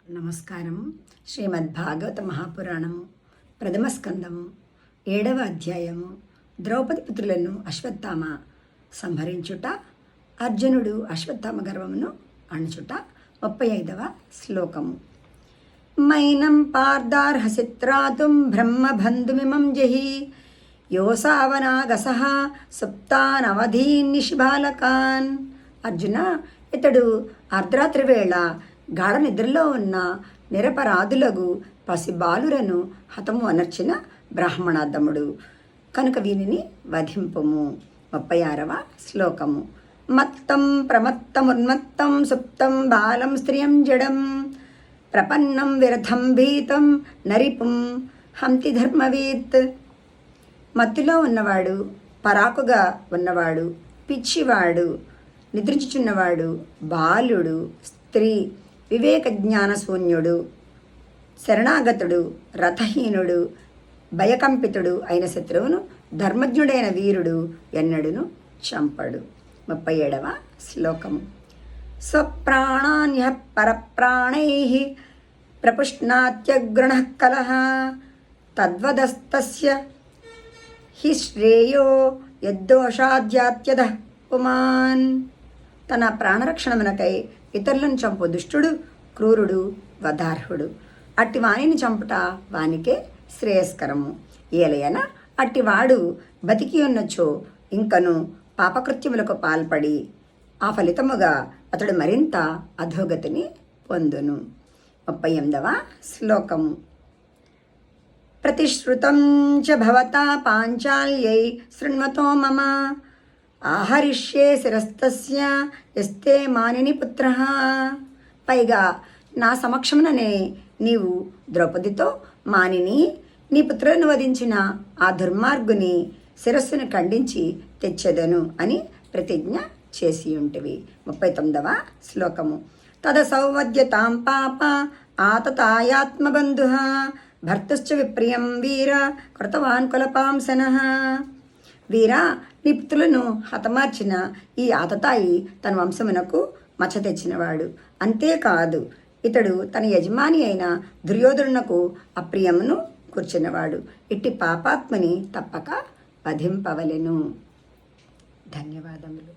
నమస్కారం. శ్రీమద్భాగవత మహాపురాణము ప్రథమ స్కందము 7వ అధ్యాయము. ద్రౌపది పుత్రులను అశ్వత్థామ సంహరించుట, అర్జునుడు అశ్వత్థామ గర్వమును అణుచుట. 35వ శ్లోకము. మైనం పార్దార్హసి త్రాతుం బ్రహ్మబంధుమిమం జహి యోసావనాగసః సుప్తానవధీన్ నిషిబాలకాన్. అర్జున, ఇతడు అర్ధరాత్రి వేళ గాఢ నిద్రలో ఉన్న నిరపరాధులగు పసిబాలురను హతము అనర్చిన బ్రాహ్మణాదముడు కనుక వీనిని వధింపుము. 36వ శ్లోకము. మత్తం ప్రమత్తమున్మత్తం సుప్తం బాలం స్త్రియం జడం ప్రపన్నం విరథం భీతం నరిపుం హంతి ధర్మవీత్. మత్తులో ఉన్నవాడు, పరాకుగా ఉన్నవాడు, పిచ్చివాడు, నిద్రించుచున్నవాడు, బాలుడు, స్త్రీ, వివేక జ్ఞానశూన్యుడు, శరణాగతుడు, రథహీనుడు, భయకంపితుడు అయిన శత్రువును ధర్మజ్ఞుడైన వీరుడు ఎన్నడును చంపడు. 37వ శ్లోకము. స్వప్రాణాన్యః పరప్రాణైః ప్రపుష్ణాత్యగ్రణః కలహ తద్వదస్తస్య హి శ్రేయో యద్దోషాద్యాత్యదః పుమాన్. తన ప్రాణరక్షణమునకై ఇతరులను చంపు దుష్టుడు, క్రూరుడు, వధార్హుడు. అట్టి వాణిని చంపుట వానికే శ్రేయస్కరము. ఏలయన అట్టివాడు బతికి ఉన్నచో ఇంకను పాపకృత్యములకు పాల్పడి ఆ ఫలితముగా అతడు మరింత అధోగతిని పొందును. 38వ శ్లోకము. ప్రతిశ్రుతం చ భవతా పాంచాల్యై శృణ్వతో మమ ఆహరిష్యే శిరస్తస్య యస్తే మానిని పుత్రః. పైగా నా సమక్షముననే నీవు ద్రౌపదితో మానిని, నీ పుత్రులను వధించిన ఆ దుర్మార్గుని శిరస్సును ఖండించి తెచ్చెదను అని ప్రతిజ్ఞ చేసి ఉంటివి. 39వ శ్లోకము. తదసౌవద్యతాం పాప ఆతతాయాత్మబంధుః భర్తుశ్చ విప్రియం వీర కృతవాన్ కులపాంసనః. వీరా, నీ పుత్రులను హతమార్చిన ఈ ఆతతాయి తన వంశమునకు మచ్చ తెచ్చినవాడు. అంతేకాదు, ఇతడు తన యజమాని అయిన దుర్యోధనునకు అప్రియమును కూర్చున్నవాడు. ఇట్టి పాపాత్మని తప్పక వధింపవలెను. ధన్యవాదములు.